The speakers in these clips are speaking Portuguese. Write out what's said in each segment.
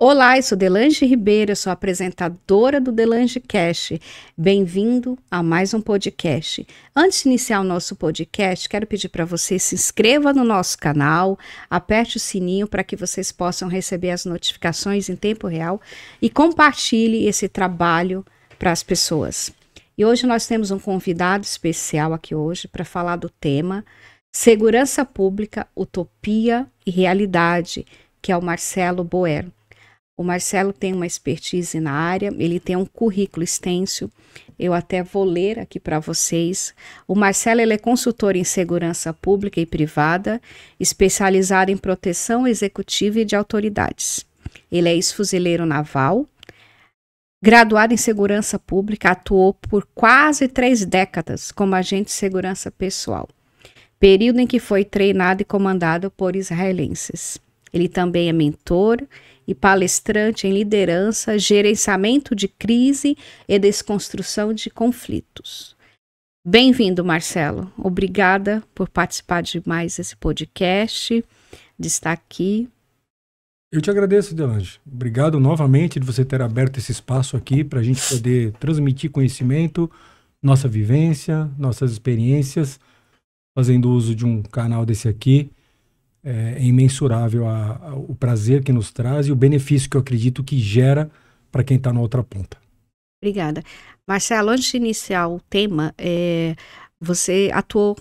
Olá, eu sou Delange Ribeiro, eu sou apresentadora do Delange Cast. Bem-vindo a mais um podcast. Antes de iniciar o nosso podcast, quero pedir para você se inscreva no nosso canal, aperte o sininho para que vocês possam receber as notificações em tempo real e compartilhe esse trabalho para as pessoas. E hoje nós temos um convidado especial aqui hoje para falar do tema Segurança Pública, Utopia e Realidade, que é o Marcelo Boer. O Marcelo tem uma expertise na área, ele tem um currículo extenso, eu até vou ler aqui para vocês. O Marcelo ele é consultor em segurança pública e privada, especializado em proteção executiva e de autoridades. Ele é ex-fuzileiro naval, graduado em segurança pública, atuou por quase 3 décadas como agente de segurança pessoal, período em que foi treinado e comandado por israelenses. Ele também é mentor e palestrante em liderança, gerenciamento de crise e desconstrução de conflitos. Bem-vindo, Marcelo. Obrigada por participar de mais esse podcast, de estar aqui. Eu te agradeço, Delange. Obrigado novamente de você ter aberto esse espaço aqui para a gente poder transmitir conhecimento, nossa vivência, nossas experiências, fazendo uso de um canal desse aqui. É imensurável o prazer que nos traz e o benefício que eu acredito que gera para quem está na outra ponta. Obrigada. Marcelo, antes de iniciar o tema, você atuou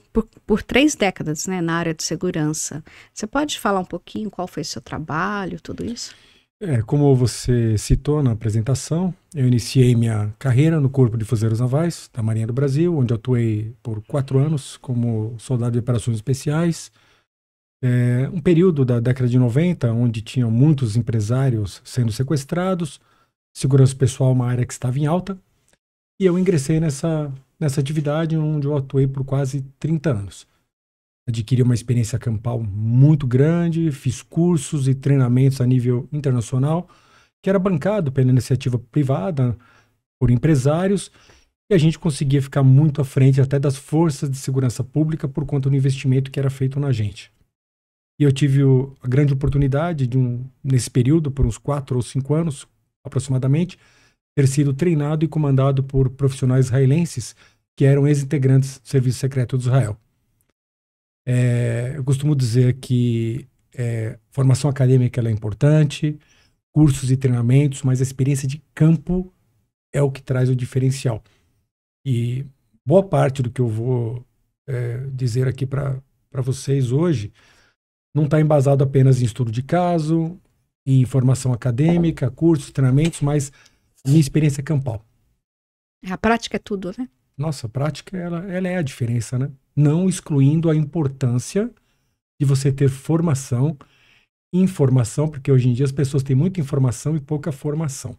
por 3 décadas, né, na área de segurança. Você pode falar um pouquinho qual foi o seu trabalho, tudo isso? Como você citou na apresentação, eu iniciei minha carreira no Corpo de Fuzileiros Navais da Marinha do Brasil, onde eu atuei por 4 anos como soldado de operações especiais. Um período da década de 90, onde tinham muitos empresários sendo sequestrados, segurança pessoal uma área que estava em alta, e eu ingressei nessa atividade onde eu atuei por quase 30 anos. Adquiri uma experiência campal muito grande, fiz cursos e treinamentos a nível internacional, que era bancado pela iniciativa privada, por empresários, e a gente conseguia ficar muito à frente até das forças de segurança pública por conta do investimento que era feito na gente. E eu tive a grande oportunidade nesse período, por uns 4 ou 5 anos, aproximadamente, ter sido treinado e comandado por profissionais israelenses que eram ex-integrantes do Serviço Secreto de Israel. Eu costumo dizer que formação acadêmica ela é importante, cursos e treinamentos, mas a experiência de campo é o que traz o diferencial. E boa parte do que eu vou dizer aqui para vocês hoje não está embasado apenas em estudo de caso, em formação acadêmica, cursos, treinamentos, mas minha experiência campal. A prática é tudo, né? Nossa, a prática ela é a diferença, né? Não excluindo a importância de você ter formação, informação, porque hoje em dia as pessoas têm muita informação e pouca formação.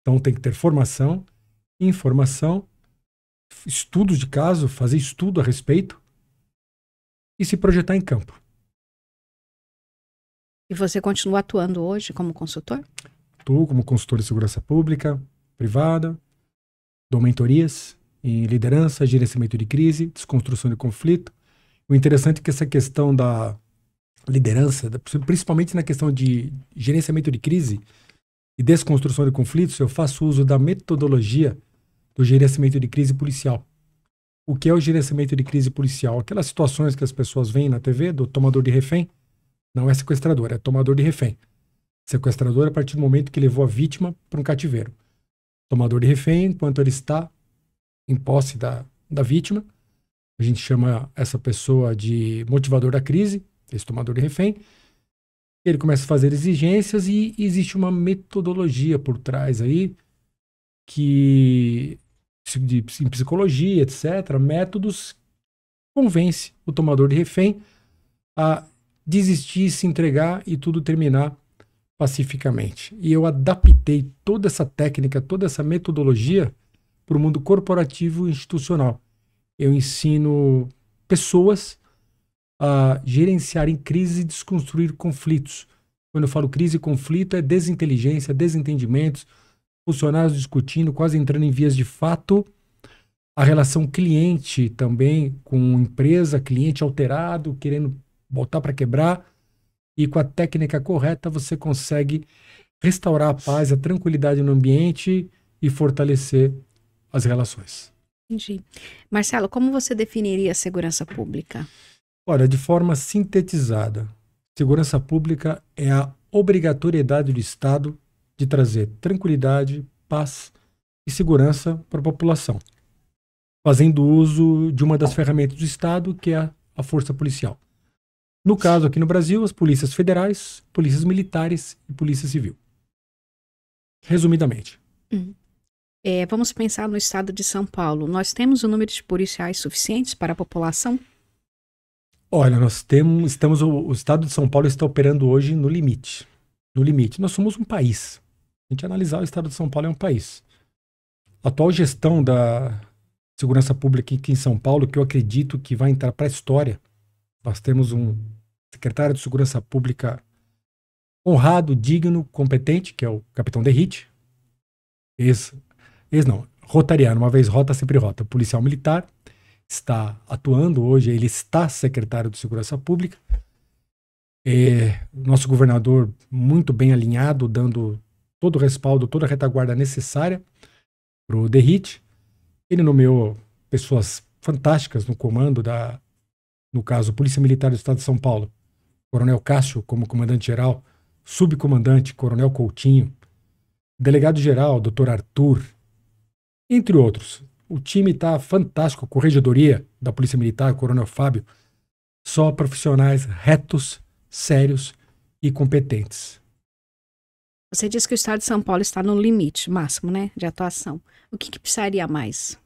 Então tem que ter formação, informação, estudos de caso, fazer estudo a respeito e se projetar em campo. E você continua atuando hoje como consultor? Atuo como consultor de segurança pública, privada, dou mentorias em liderança, gerenciamento de crise, desconstrução de conflito. O interessante é que essa questão da liderança, principalmente na questão de gerenciamento de crise e desconstrução de conflitos, eu faço uso da metodologia do gerenciamento de crise policial. O que é o gerenciamento de crise policial? Aquelas situações que as pessoas veem na TV do tomador de refém. Não é sequestrador, é tomador de refém. Sequestrador a partir do momento que levou a vítima para um cativeiro. Tomador de refém, enquanto ele está em posse da vítima, a gente chama essa pessoa de motivador da crise, esse tomador de refém. Ele começa a fazer exigências e existe uma metodologia por trás aí, que em psicologia, etc., métodos convence o tomador de refém a desistir, se entregar e tudo terminar pacificamente. E eu adaptei toda essa técnica, toda essa metodologia para o mundo corporativo e institucional. Eu ensino pessoas a gerenciarem crise e desconstruir conflitos. Quando eu falo crise e conflito, é desinteligência, desentendimentos, funcionários discutindo, quase entrando em vias de fato, a relação cliente também com empresa, cliente alterado, querendo botar para quebrar, e com a técnica correta você consegue restaurar a paz, a tranquilidade no ambiente e fortalecer as relações. Entendi. Marcelo, como você definiria a segurança pública? Olha, de forma sintetizada, segurança pública é a obrigatoriedade do Estado de trazer tranquilidade, paz e segurança para a população, fazendo uso de uma das ferramentas do Estado, que é a força policial. No caso, aqui no Brasil, as polícias federais, polícias militares e polícia civil. Resumidamente. Vamos pensar no estado de São Paulo. Nós temos o número de policiais suficientes para a população? Olha, o estado de São Paulo está operando hoje no limite. No limite. Nós somos um país. A gente analisar, o estado de São Paulo é um país. A atual gestão da segurança pública aqui em São Paulo, que eu acredito que vai entrar para a história. Nós temos um secretário de Segurança Pública honrado, digno, competente, que é o capitão Derrite. Rotariano, uma vez rota, sempre rota. Policial militar, está atuando hoje, ele está secretário de Segurança Pública. Nosso governador muito bem alinhado, dando todo o respaldo, toda a retaguarda necessária para o Derrite. Ele nomeou pessoas fantásticas no comando no caso, Polícia Militar do Estado de São Paulo. Coronel Cássio como comandante-geral, subcomandante, Coronel Coutinho, delegado-geral, Dr. Arthur, entre outros. O time está fantástico, corregedoria da Polícia Militar, Coronel Fábio, só profissionais retos, sérios e competentes. Você disse que o estado de São Paulo está no limite máximo, né, de atuação. O que precisaria mais?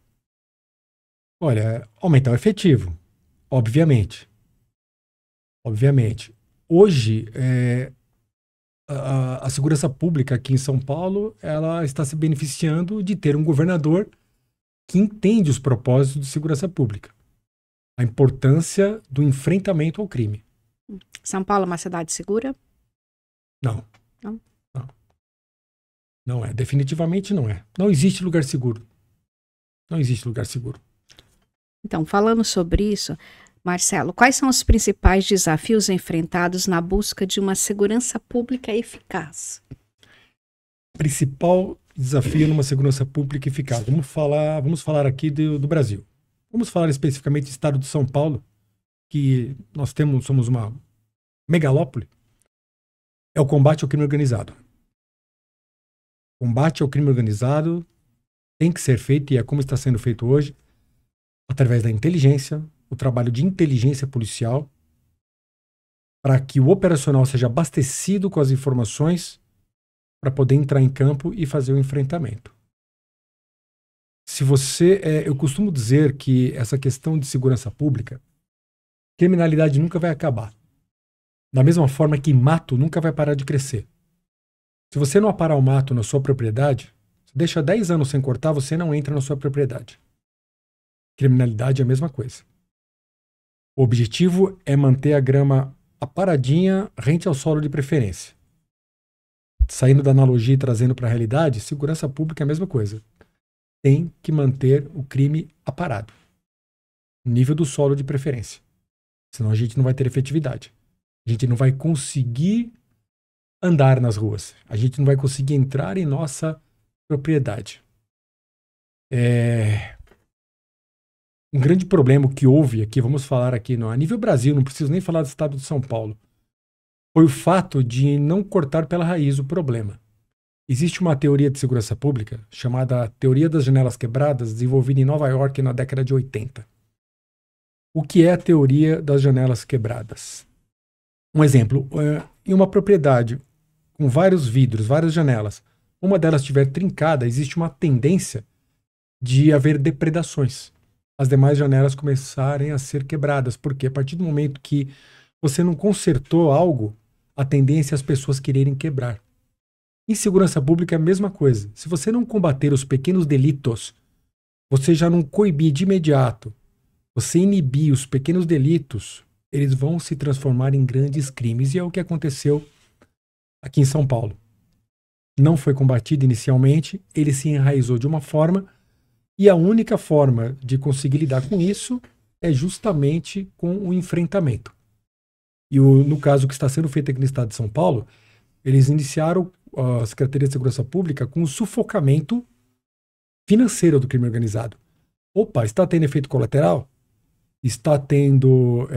Olha, aumentar o efetivo, obviamente. Obviamente. Hoje, a segurança pública aqui em São Paulo, ela está se beneficiando de ter um governador que entende os propósitos de segurança pública. A importância do enfrentamento ao crime. São Paulo é uma cidade segura? Não. Não? Não. Não é. Definitivamente não é. Não existe lugar seguro. Não existe lugar seguro. Então, falando sobre isso, Marcelo, quais são os principais desafios enfrentados na busca de uma segurança pública eficaz? Principal desafio numa segurança pública eficaz. Vamos falar aqui do Brasil. Vamos falar especificamente do estado de São Paulo, que somos uma megalópole. É o combate ao crime organizado. O combate ao crime organizado tem que ser feito, e é como está sendo feito hoje, através da inteligência, o trabalho de inteligência policial, para que o operacional seja abastecido com as informações para poder entrar em campo e fazer o enfrentamento. Eu costumo dizer que essa questão de segurança pública, criminalidade nunca vai acabar. Da mesma forma que mato nunca vai parar de crescer. Se você não aparar o mato na sua propriedade, você deixa 10 anos sem cortar, você não entra na sua propriedade. Criminalidade é a mesma coisa. O objetivo é manter a grama aparadinha rente ao solo de preferência. Saindo da analogia e trazendo para a realidade, segurança pública é a mesma coisa. Tem que manter o crime aparado. Nível do solo de preferência. Senão a gente não vai ter efetividade. A gente não vai conseguir andar nas ruas. A gente não vai conseguir entrar em nossa propriedade. Um grande problema que houve aqui, vamos falar aqui a nível Brasil, não preciso nem falar do estado de São Paulo, foi o fato de não cortar pela raiz o problema. Existe uma teoria de segurança pública chamada Teoria das Janelas Quebradas, desenvolvida em Nova York na década de 80. O que é a teoria das janelas quebradas? Um exemplo, em uma propriedade com vários vidros, várias janelas, uma delas estiver trincada, existe uma tendência de haver depredações. As demais janelas começarem a ser quebradas, porque a partir do momento que você não consertou algo, a tendência é as pessoas quererem quebrar. Em segurança pública é a mesma coisa. Se você não combater os pequenos delitos, você já não coibir de imediato, você inibir os pequenos delitos, eles vão se transformar em grandes crimes. E é o que aconteceu aqui em São Paulo. Não foi combatido inicialmente, ele se enraizou de uma forma, e a única forma de conseguir lidar com isso é justamente com o enfrentamento. E no caso que está sendo feito aqui no estado de São Paulo, eles iniciaram a Secretaria de Segurança Pública com o sufocamento financeiro do crime organizado. Opa, está tendo efeito colateral? Está tendo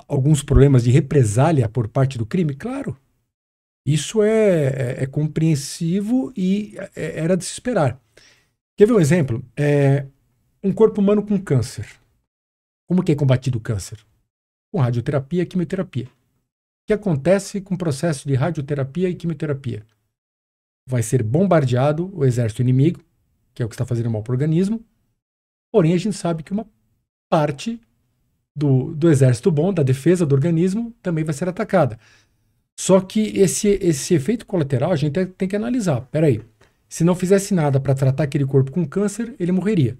alguns problemas de represália por parte do crime? Claro. Isso é compreensivo e era de se esperar. Quer ver um exemplo? Um corpo humano com câncer. Como que é combatido o câncer? Com radioterapia e quimioterapia. O que acontece com o processo de radioterapia e quimioterapia? Vai ser bombardeado o exército inimigo, que é o que está fazendo mal para o organismo, porém a gente sabe que uma parte do exército bom, da defesa do organismo, também vai ser atacada. Só que esse efeito colateral a gente tem que analisar. Peraí, se não fizesse nada para tratar aquele corpo com câncer, ele morreria.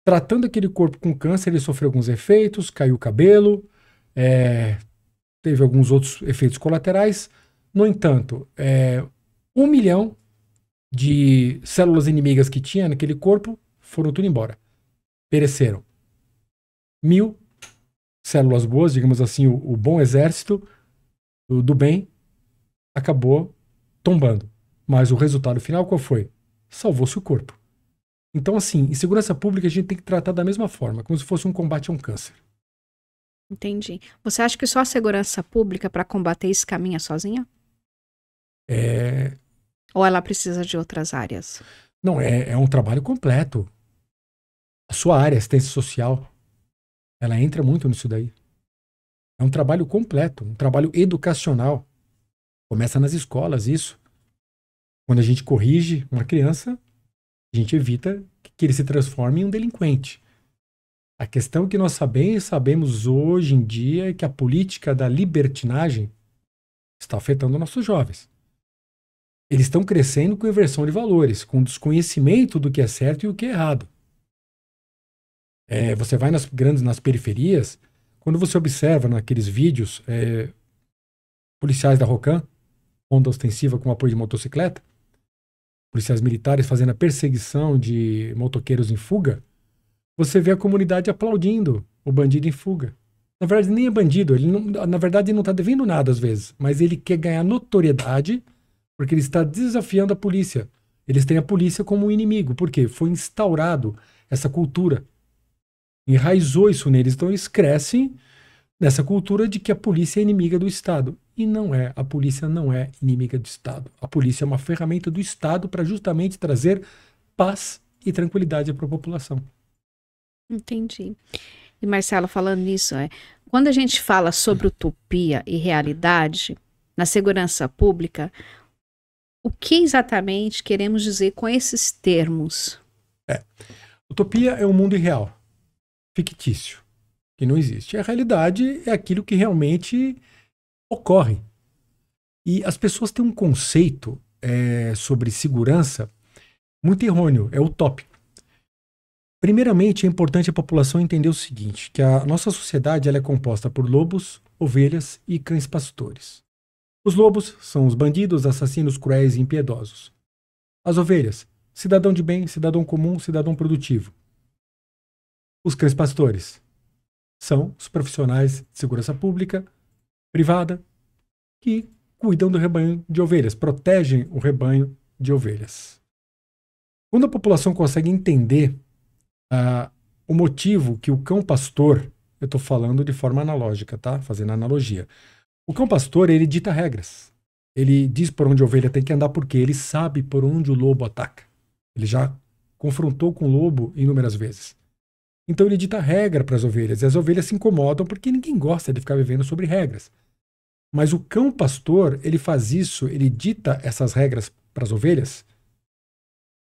Tratando aquele corpo com câncer, ele sofreu alguns efeitos, caiu o cabelo, teve alguns outros efeitos colaterais. No entanto, 1 milhão de células inimigas que tinha naquele corpo foram tudo embora. Pereceram. 1.000 células boas, digamos assim, o bom exército do bem acabou tombando. Mas o resultado final qual foi? Salvou-se o corpo. Então, assim, em segurança pública a gente tem que tratar da mesma forma, como se fosse um combate a um câncer. Entendi. Você acha que só a segurança pública para combater isso caminha sozinha? Ou ela precisa de outras áreas? Não, é um trabalho completo. A sua área, assistência social, ela entra muito nisso daí. É um trabalho completo, um trabalho educacional. Começa nas escolas, isso. Quando a gente corrige uma criança, a gente evita que ele se transforme em um delinquente. A questão que nós sabemos hoje em dia é que a política da libertinagem está afetando nossos jovens. Eles estão crescendo com inversão de valores, com desconhecimento do que é certo e o que é errado. Você vai nas periferias, quando você observa naqueles vídeos policiais da Rocan, ronda ostensiva com apoio de motocicleta, policiais militares fazendo a perseguição de motoqueiros em fuga, você vê a comunidade aplaudindo o bandido em fuga. Na verdade, nem é bandido, na verdade ele não está devendo nada às vezes, mas ele quer ganhar notoriedade porque ele está desafiando a polícia. Eles têm a polícia como um inimigo, porque foi instaurado essa cultura. Enraizou isso neles, então eles crescem nessa cultura de que a polícia é inimiga do Estado. E não é, a polícia não é inimiga do Estado. A polícia é uma ferramenta do Estado para justamente trazer paz e tranquilidade para a população. Entendi. E Marcelo, falando nisso, quando a gente fala sobre utopia e realidade na segurança pública, o que exatamente queremos dizer com esses termos? Utopia é um mundo irreal, fictício, que não existe. A realidade é aquilo que realmente ocorre. E as pessoas têm um conceito sobre segurança muito errôneo, é utópico. Primeiramente, é importante a população entender o seguinte, que a nossa sociedade ela é composta por lobos, ovelhas e cães pastores. Os lobos são os bandidos, assassinos cruéis e impiedosos. As ovelhas, cidadão de bem, cidadão comum, cidadão produtivo. Os cães pastores são os profissionais de segurança pública, privada, que cuidam do rebanho de ovelhas, protegem o rebanho de ovelhas. Quando a população consegue entender o motivo que o cão pastor, eu estou falando de forma analógica, tá? Fazendo analogia. O cão pastor, ele dita regras. Ele diz por onde a ovelha tem que andar porque ele sabe por onde o lobo ataca. Ele já confrontou com o lobo inúmeras vezes. Então ele dita regra para as ovelhas. E as ovelhas se incomodam porque ninguém gosta de ficar vivendo sobre regras. Mas o cão pastor, ele faz isso, ele dita essas regras para as ovelhas,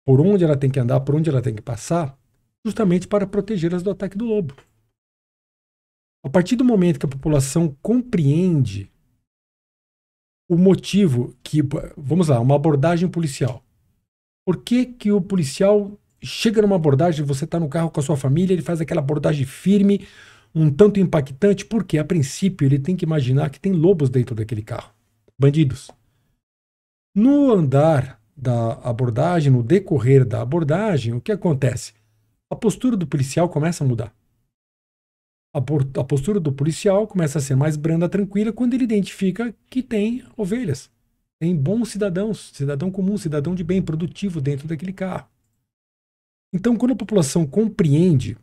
por onde ela tem que andar, por onde ela tem que passar, justamente para protegê-las do ataque do lobo. A partir do momento que a população compreende o motivo que, vamos lá, uma abordagem policial. Por que o policial chega numa abordagem, você está no carro com a sua família, ele faz aquela abordagem firme, um tanto impactante, porque a princípio ele tem que imaginar que tem lobos dentro daquele carro, bandidos. No andar da abordagem, no decorrer da abordagem, o que acontece? A postura do policial começa a mudar. A postura do policial começa a ser mais branda, tranquila, quando ele identifica que tem ovelhas, Tem bons cidadãos, cidadão comum, cidadão de bem, produtivo dentro daquele carro. Então, quando a população compreende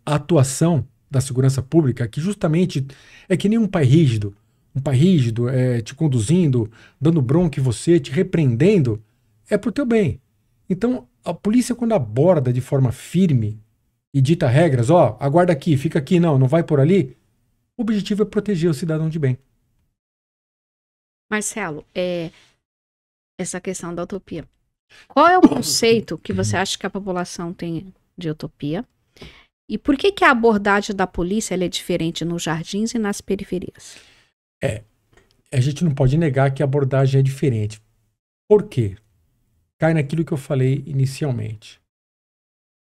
a atuação da segurança pública, que justamente é que nem um pai rígido te conduzindo, dando bronca em você, te repreendendo, é pro teu bem. Então, a polícia, quando aborda de forma firme e dita regras, ó, aguarda aqui, fica aqui, não vai por ali, o objetivo é proteger o cidadão de bem. Marcelo, essa questão da utopia. Qual é o conceito que você acha que a população tem de utopia? E por que a abordagem da polícia ela é diferente nos jardins e nas periferias? A gente não pode negar que a abordagem é diferente. Por quê? Cai naquilo que eu falei inicialmente.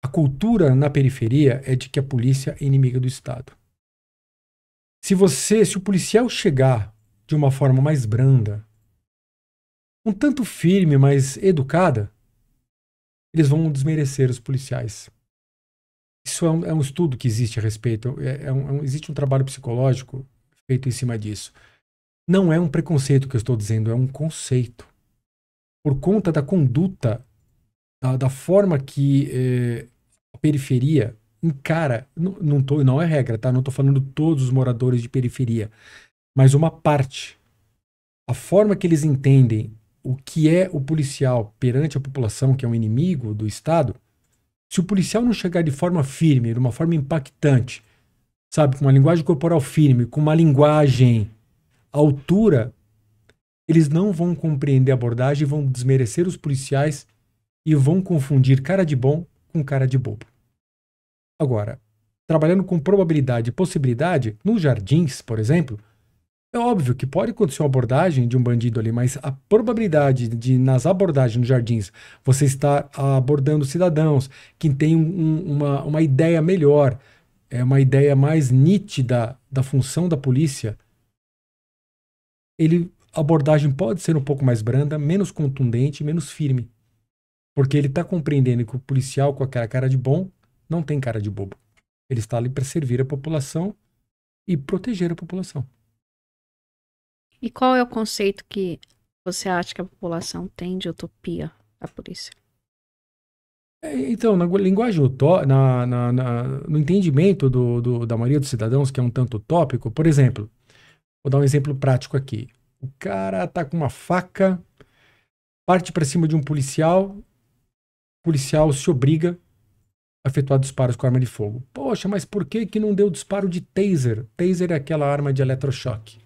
A cultura na periferia é de que a polícia é inimiga do Estado. Se o policial chegar de uma forma mais branda, um tanto firme, mas educada, eles vão desmerecer os policiais. Isso é um estudo que existe a respeito, existe um trabalho psicológico feito em cima disso. Não é um preconceito que eu estou dizendo, é um conceito. Por conta da conduta, da forma que a periferia encara, não é regra, tá? Não estou falando todos os moradores de periferia, mas uma parte. A forma que eles entendem o que é o policial perante a população, que é um inimigo do Estado, se o policial não chegar de forma firme, de uma forma impactante, sabe, com uma linguagem corporal firme, com uma linguagem à altura, eles não vão compreender a abordagem, vão desmerecer os policiais e vão confundir cara de bom com cara de bobo. Agora, trabalhando com probabilidade e possibilidade, nos jardins, por exemplo, é óbvio que pode acontecer uma abordagem de um bandido ali, mas a probabilidade de, nas abordagens nos jardins, você estar abordando cidadãos que têm uma ideia melhor, uma ideia mais nítida da função da polícia, a abordagem pode ser um pouco mais branda, menos contundente, menos firme. Porque ele está compreendendo que o policial com aquela cara de bom não tem cara de bobo. Ele está ali para servir a população e proteger a população. E qual é o conceito que você acha que a população tem de utopia da polícia? Então, na linguagem no entendimento da maioria dos cidadãos, que é um tanto utópico, por exemplo, vou dar um exemplo prático aqui. O cara tá com uma faca, parte para cima de um policial, o policial se obriga a efetuar disparos com arma de fogo. Poxa, mas por que não deu disparo de taser? Taser é aquela arma de eletrochoque.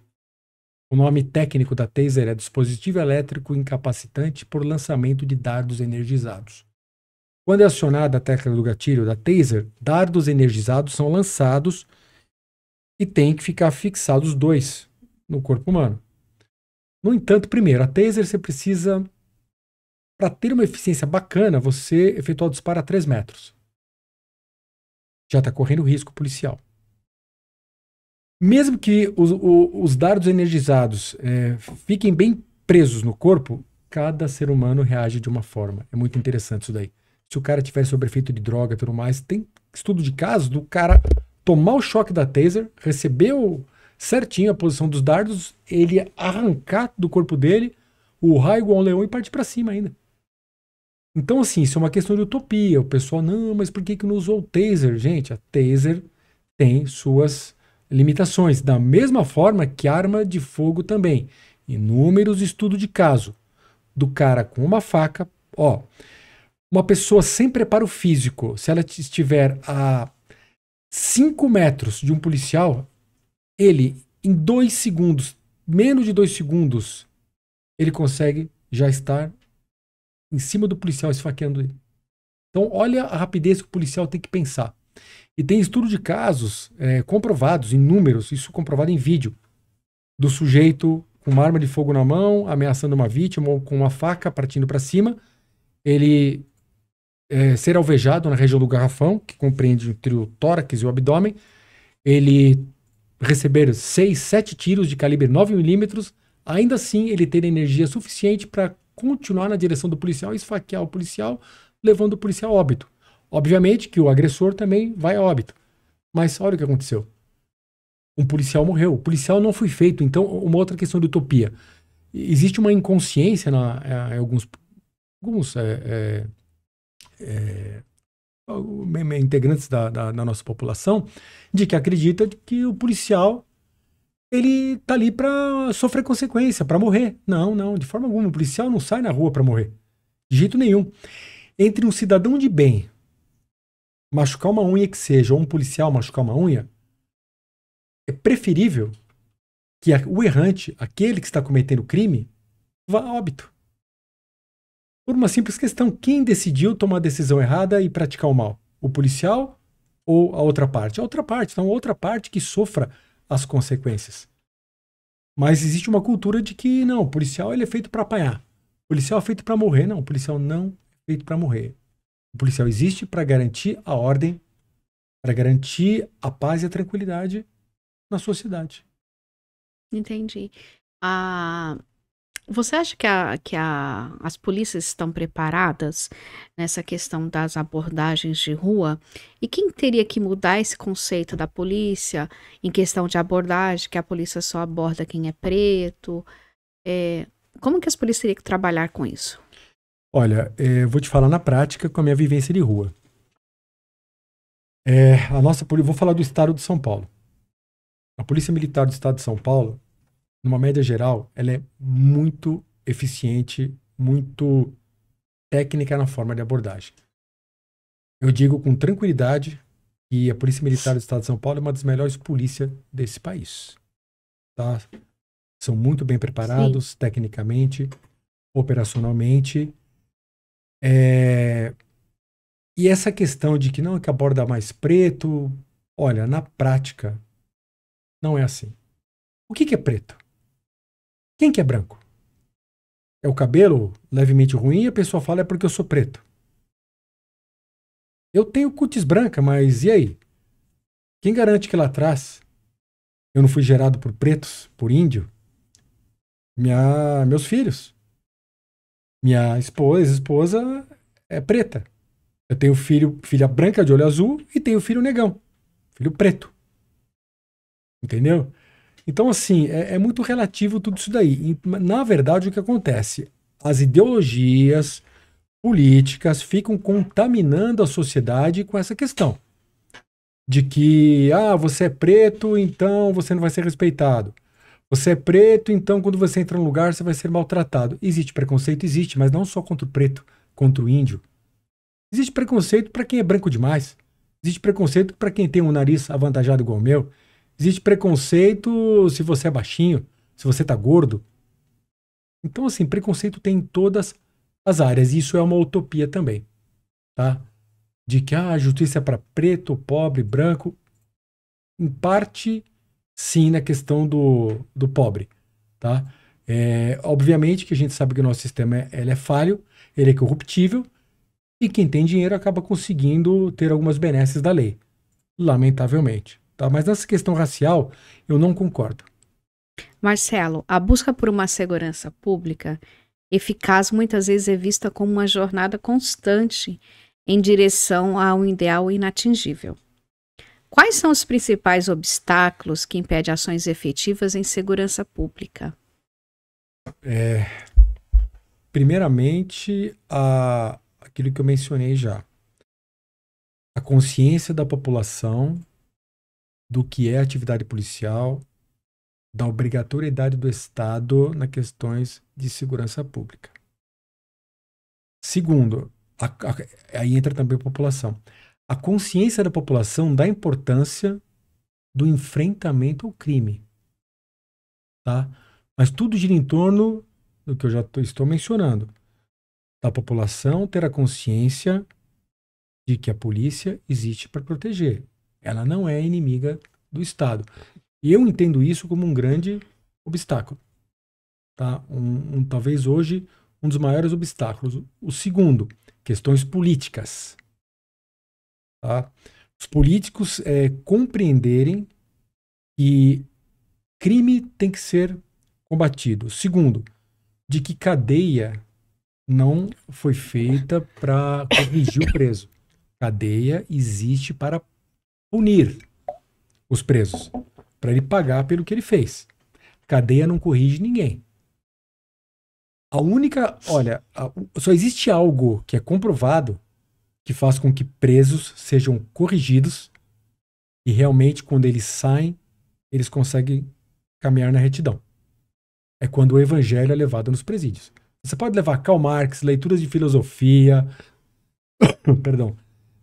O nome técnico da taser é dispositivo elétrico incapacitante por lançamento de dardos energizados. Quando é acionada a tecla do gatilho da taser, dardos energizados são lançados e tem que ficar fixados dois no corpo humano. No entanto, primeiro, a taser você precisa, para ter uma eficiência bacana, você efetuar o disparo a 3 metros. Já está correndo risco policial. Mesmo que os dardos energizados fiquem bem presos no corpo, cada ser humano reage de uma forma. É muito interessante isso daí. Se o cara tiver sob efeito de droga e tudo mais, tem estudo de casos do cara tomar o choque da taser, receber certinho a posição dos dardos, ele arrancar do corpo dele o raio igual um leão e partir para cima ainda. Então, assim, isso é uma questão de utopia. O pessoal, não, mas por que não usou o taser? Gente, a taser tem suas limitações, da mesma forma que arma de fogo também. Inúmeros estudos de caso do cara com uma faca, uma pessoa sem preparo físico, se ela estiver a 5 metros de um policial, ele, em 2 segundos, menos de 2 segundos, ele consegue já estar em cima do policial esfaqueando ele. Então, olha a rapidez que o policial tem que pensar. E tem estudo de casos comprovados em números, isso comprovado em vídeo, do sujeito com uma arma de fogo na mão, ameaçando uma vítima, ou com uma faca partindo para cima, ele ser alvejado na região do garrafão, que compreende entre o tórax e o abdômen, ele receber 6, 7 tiros de calibre 9mm, ainda assim ele ter energia suficiente para continuar na direção do policial e esfaquear o policial, levando o policial a óbito. Obviamente que o agressor também vai a óbito. Mas olha o que aconteceu. Um policial morreu. O policial não foi feito. Então, uma outra questão de utopia. existe uma inconsciência em alguns integrantes da nossa população de que acredita que o policial ele tá ali para sofrer consequência, para morrer. Não, de forma alguma. O policial não sai na rua para morrer. De jeito nenhum. Entre um cidadão de bem machucar uma unha que seja, ou um policial machucar uma unha, é preferível que o errante, aquele que está cometendo crime, vá a óbito. Por uma simples questão. Quem decidiu tomar a decisão errada e praticar o mal? O policial ou a outra parte? A outra parte. Então, a outra parte que sofra as consequências. Mas existe uma cultura de que, não, o policial ele é feito para apanhar. O policial é feito para morrer. Não, o policial não é feito para morrer. O policial existe para garantir a ordem, para garantir a paz e a tranquilidade na sociedade. Entendi. Você acha que as polícias estão preparadas nessa questão das abordagens de rua? E quem teria que mudar esse conceito da polícia em questão de abordagem, que a polícia só aborda quem é preto? Como que as polícias teriam que trabalhar com isso? Olha, eu vou te falar na prática com a minha vivência de rua. A nossa polícia, vou falar do estado de São Paulo. A Polícia Militar do Estado de São Paulo, numa média geral, ela é muito eficiente, muito técnica na forma de abordagem. Eu digo com tranquilidade que a Polícia Militar do Estado de São Paulo é uma das melhores polícias desse país. Tá? São muito bem preparados, sim, tecnicamente, operacionalmente. E essa questão de que não, que aborda mais preto, olha, na prática, não é assim. O que é preto? Quem que é branco? É o cabelo levemente ruim e a pessoa fala é porque eu sou preto. Eu tenho cutis branca, mas e aí? Quem garante que lá atrás eu não fui gerado por pretos, por índio? Meus filhos. Minha esposa é preta. Eu tenho filha branca de olho azul e tenho filho negão. Filho preto. Entendeu? Então, assim, é muito relativo tudo isso daí. E, na verdade, o que acontece? As ideologias políticas ficam contaminando a sociedade com essa questão. De que, você é preto, então você não vai ser respeitado. Você é preto, então quando você entra num lugar, você vai ser maltratado. Existe preconceito? Existe, mas não só contra o preto, contra o índio. Existe preconceito para quem é branco demais. Existe preconceito para quem tem um nariz avantajado igual o meu. Existe preconceito se você é baixinho, se você tá gordo. Então, assim, preconceito tem em todas as áreas. E isso é uma utopia também, tá? De que a justiça é para preto, pobre, branco. Em parte, sim, na questão do pobre, tá? Obviamente que a gente sabe que o nosso sistema ele é falho, ele é corruptível, e quem tem dinheiro acaba conseguindo ter algumas benesses da lei, lamentavelmente. Tá? Mas nessa questão racial, eu não concordo. Marcelo, a busca por uma segurança pública eficaz muitas vezes é vista como uma jornada constante em direção a um ideal inatingível. Quais são os principais obstáculos que impedem ações efetivas em segurança pública? Primeiramente, aquilo que eu mencionei já. A consciência da população do que é atividade policial, da obrigatoriedade do Estado nas questões de segurança pública. Segundo, aí entra também a população. A consciência da população da importância do enfrentamento ao crime. Tá? Mas tudo gira em torno do que eu já estou mencionando. Da população ter a consciência de que a polícia existe para proteger. Ela não é inimiga do Estado. E eu entendo isso como um grande obstáculo. Tá? Talvez hoje um dos maiores obstáculos. O segundo, questões políticas. Tá? Os políticos compreenderem que crime tem que ser combatido. Segundo, de que cadeia não foi feita para corrigir o preso. Cadeia existe para punir os presos, para ele pagar pelo que ele fez. Cadeia não corrige ninguém. Só existe algo que é comprovado que faz com que presos sejam corrigidos e realmente quando eles saem, eles conseguem caminhar na retidão. É quando o evangelho é levado nos presídios. Você pode levar Karl Marx, leituras de filosofia, perdão,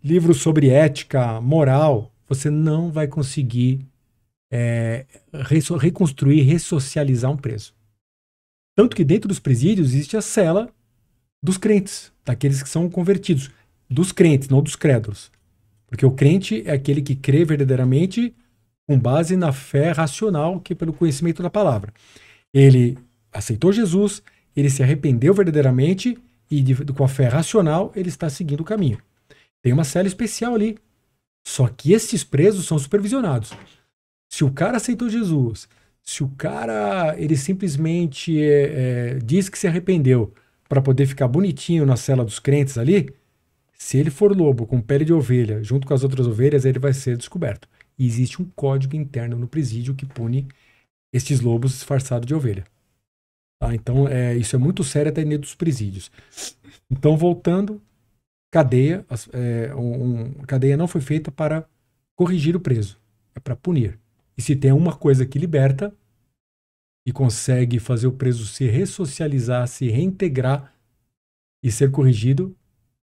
livros sobre ética, moral, você não vai conseguir reconstruir, ressocializar um preso. Tanto que dentro dos presídios existe a cela dos crentes, daqueles que são convertidos. Dos crentes, não dos crédulos. Porque o crente é aquele que crê verdadeiramente com base na fé racional, que é pelo conhecimento da palavra. Ele aceitou Jesus, ele se arrependeu verdadeiramente e com a fé racional ele está seguindo o caminho. Tem uma cela especial ali. Só que esses presos são supervisionados. Se o cara aceitou Jesus, se o cara ele simplesmente diz que se arrependeu para poder ficar bonitinho na cela dos crentes ali, se ele for lobo com pele de ovelha junto com as outras ovelhas, ele vai ser descoberto. E existe um código interno no presídio que pune estes lobos disfarçados de ovelha. Tá? Então, isso é muito sério até dentro dos presídios. Então, voltando, cadeia não foi feita para corrigir o preso, é para punir. E se tem uma coisa que liberta e consegue fazer o preso se ressocializar, se reintegrar e ser corrigido,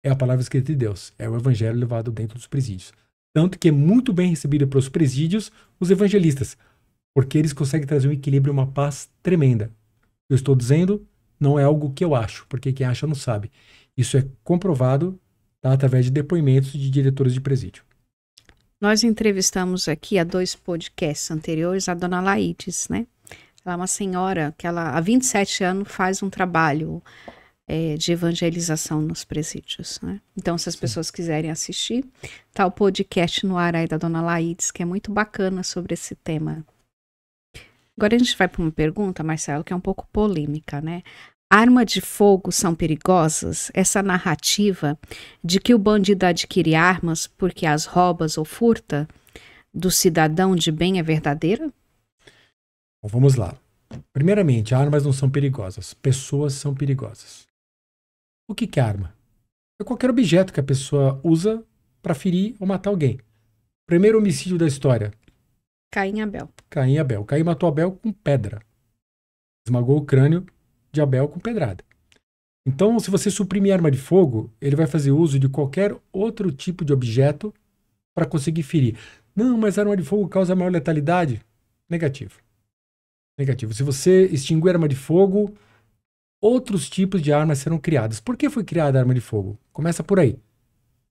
é a palavra escrita de Deus, é o evangelho levado dentro dos presídios. Tanto que é muito bem recebido pelos presídios os evangelistas, porque eles conseguem trazer um equilíbrio e uma paz tremenda. Eu estou dizendo, não é algo que eu acho, porque quem acha não sabe. Isso é comprovado, tá, através de depoimentos de diretores de presídio. Nós entrevistamos aqui há 2 podcasts anteriores a dona Laides, né? Ela é uma senhora que há 27 anos faz um trabalho de evangelização nos presídios, né? Então, se as pessoas quiserem assistir, tá o podcast no ar aí da dona Laides, que é muito bacana sobre esse tema. Agora a gente vai para uma pergunta, Marcelo, que é um pouco polêmica, né? Arma de fogo são perigosas? Essa narrativa de que o bandido adquire armas porque as rouba ou furta do cidadão de bem é verdadeira? Bom, vamos lá. Primeiramente, armas não são perigosas, pessoas são perigosas. O que é arma? É qualquer objeto que a pessoa usa para ferir ou matar alguém. Primeiro homicídio da história. Caim e Abel. Caim e Abel. Caim matou Abel com pedra. Esmagou o crânio de Abel com pedrada. Então, se você suprimir arma de fogo, ele vai fazer uso de qualquer outro tipo de objeto para conseguir ferir. Não, mas a arma de fogo causa maior letalidade? Negativo. Negativo. Se você extinguir a arma de fogo, outros tipos de armas serão criadas. Por que foi criada a arma de fogo? Começa por aí.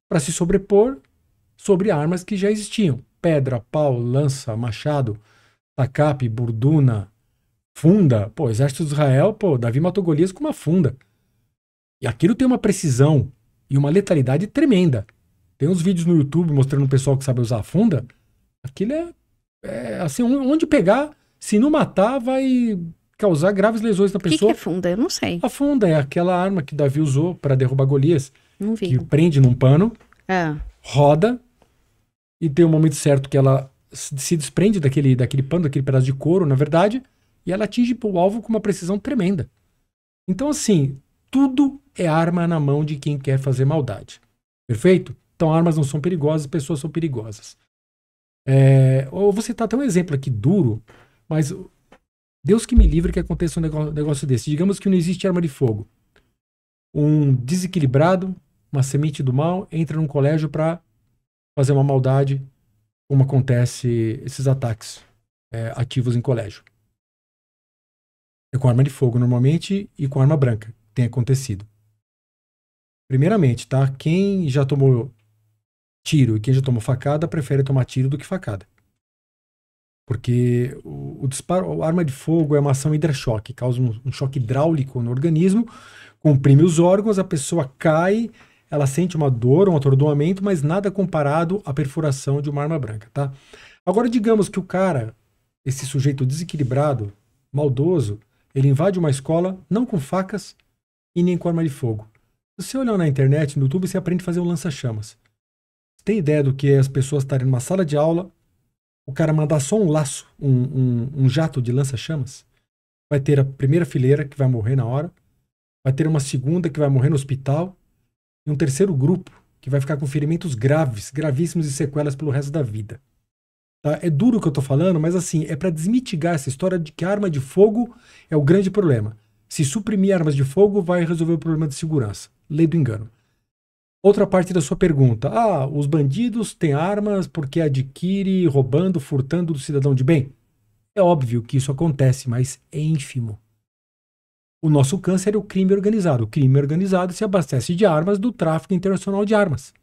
Para se sobrepor sobre armas que já existiam. Pedra, pau, lança, machado, tacape, burduna, funda. Pô, exército de Israel, Davi matou Golias com uma funda. E aquilo tem uma precisão e uma letalidade tremenda. Tem uns vídeos no YouTube mostrando um pessoal que sabe usar a funda. Aquilo é assim, onde pegar, se não matar, vai causar graves lesões na pessoa. O que é funda? Eu não sei. A funda é aquela arma que Davi usou para derrubar Golias. Não vi. Que prende num pano, roda, e tem um momento certo que ela se desprende daquele pano, daquele pedaço de couro, na verdade, e ela atinge o alvo com uma precisão tremenda. Então, assim, tudo é arma na mão de quem quer fazer maldade. Perfeito? Então, armas não são perigosas, pessoas são perigosas. Eu vou citar até um exemplo aqui duro, mas Deus que me livre que aconteça um negócio desse. Digamos que não existe arma de fogo. Um desequilibrado, uma semente do mal, entra num colégio para fazer uma maldade, como acontece esses ataques ativos em colégio. É com arma de fogo normalmente e com arma branca. Tem acontecido. Primeiramente, tá? Quem já tomou tiro e quem já tomou facada prefere tomar tiro do que facada. Porque a arma de fogo é uma ação hidrochoque, causa um choque hidráulico no organismo, comprime os órgãos, a pessoa cai, ela sente uma dor, um atordoamento, mas nada comparado à perfuração de uma arma branca, tá? Agora, digamos que o cara, esse sujeito desequilibrado, maldoso, ele invade uma escola não com facas e nem com arma de fogo. Se você olhar na internet, no YouTube, você aprende a fazer um lança-chamas. Tem ideia do que é as pessoas estarem numa sala de aula, o cara mandar só um laço, um jato de lança-chamas? Vai ter a primeira fileira que vai morrer na hora, vai ter uma segunda que vai morrer no hospital e um terceiro grupo que vai ficar com ferimentos graves, gravíssimos e sequelas pelo resto da vida. Tá? É duro o que eu tô falando, mas assim, é para desmitigar essa história de que a arma de fogo é o grande problema. Se suprimir armas de fogo, vai resolver o problema de segurança. Lei do engano. Outra parte da sua pergunta. Os bandidos têm armas porque adquire roubando, furtando do cidadão de bem? É óbvio que isso acontece, mas é ínfimo. O nosso câncer é o crime organizado. O crime organizado se abastece de armas do tráfico internacional de armas.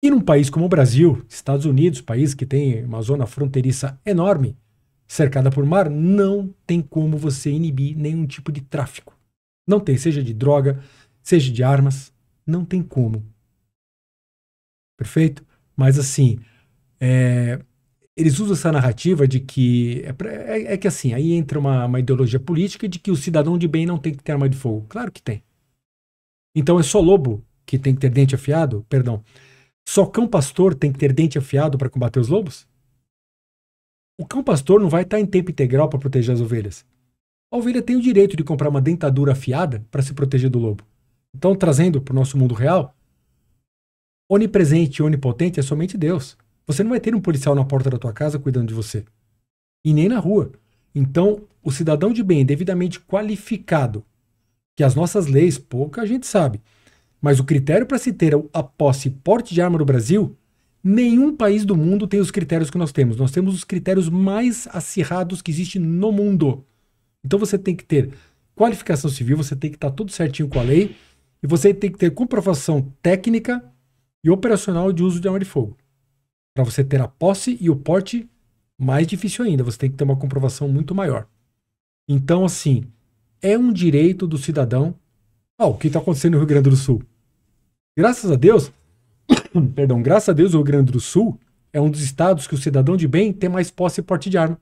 E num país como o Brasil, Estados Unidos, país que tem uma zona fronteiriça enorme, cercada por mar, não tem como você inibir nenhum tipo de tráfico. Não tem, seja de droga, seja de armas, não tem como. Perfeito? Mas assim, eles usam essa narrativa de que... É que assim, aí entra uma ideologia política de que o cidadão de bem não tem que ter arma de fogo. Claro que tem. Então é só lobo que tem que ter dente afiado? Perdão. Só cão pastor tem que ter dente afiado para combater os lobos? O cão pastor não vai estar em tempo integral para proteger as ovelhas. A ovelha tem o direito de comprar uma dentadura afiada para se proteger do lobo. Então, trazendo para o nosso mundo real, onipresente e onipotente é somente Deus. Você não vai ter um policial na porta da tua casa cuidando de você. E nem na rua. Então, o cidadão de bem devidamente qualificado, que as nossas leis, pouca gente sabe, mas o critério para se ter a posse e porte de arma no Brasil, nenhum país do mundo tem os critérios que nós temos. Nós temos os critérios mais acirrados que existem no mundo. Então você tem que ter qualificação civil, você tem que estar tudo certinho com a lei, e você tem que ter comprovação técnica e operacional de uso de arma de fogo. Para você ter a posse e o porte, mais difícil ainda, você tem que ter uma comprovação muito maior. Então, assim, é um direito do cidadão. O que está acontecendo no Rio Grande do Sul? Graças a Deus, graças a Deus o Rio Grande do Sul é um dos estados que o cidadão de bem tem mais posse e porte de arma.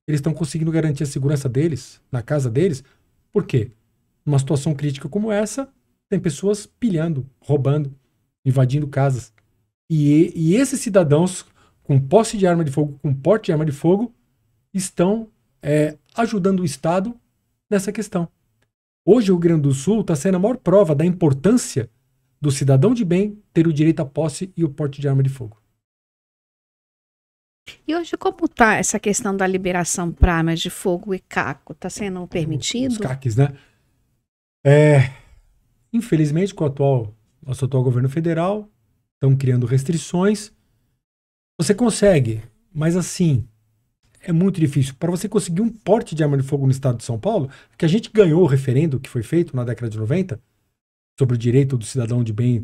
Eles estão conseguindo garantir a segurança deles, na casa deles. Por quê? Numa situação crítica como essa, tem pessoas pilhando, roubando, invadindo casas. E esses cidadãos com posse de arma de fogo, com porte de arma de fogo, estão ajudando o Estado nessa questão. Hoje o Rio Grande do Sul está sendo a maior prova da importância do cidadão de bem ter o direito à posse e o porte de arma de fogo. E hoje como está essa questão da liberação para armas de fogo e caco? Está sendo permitido? Os caques, né? Infelizmente, com o nosso atual governo federal, estão criando restrições. Você consegue, mas assim, é muito difícil. Para você conseguir um porte de arma de fogo no estado de São Paulo, que a gente ganhou o referendo que foi feito na década de 90, sobre o direito do cidadão de bem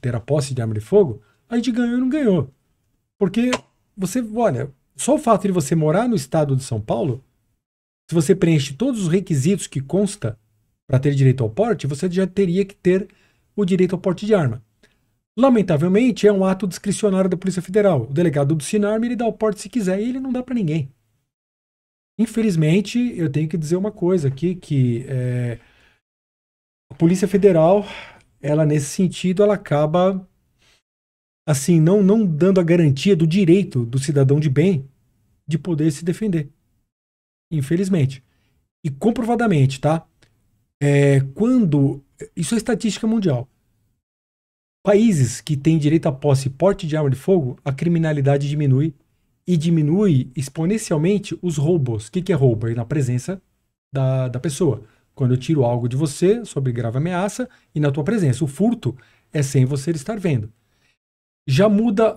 ter a posse de arma de fogo, a gente ganhou e não ganhou. Porque olha, só o fato de você morar no estado de São Paulo, se você preenche todos os requisitos que consta para ter direito ao porte, você já teria que ter o direito ao porte de arma. Lamentavelmente, é um ato discricionário da Polícia Federal. O delegado do Sinarme, ele dá o porte se quiser e ele não dá para ninguém. Infelizmente, eu tenho que dizer uma coisa aqui, que a Polícia Federal, ela nesse sentido, ela acaba assim, não dando a garantia do direito do cidadão de bem de poder se defender. Infelizmente. E comprovadamente, tá? Isso é estatística mundial. Países que têm direito à posse e porte de arma de fogo, a criminalidade diminui e diminui exponencialmente os roubos. O que é roubo? É na presença da pessoa. Quando eu tiro algo de você, sob grave ameaça, e na tua presença. O furto é sem você estar vendo. Já muda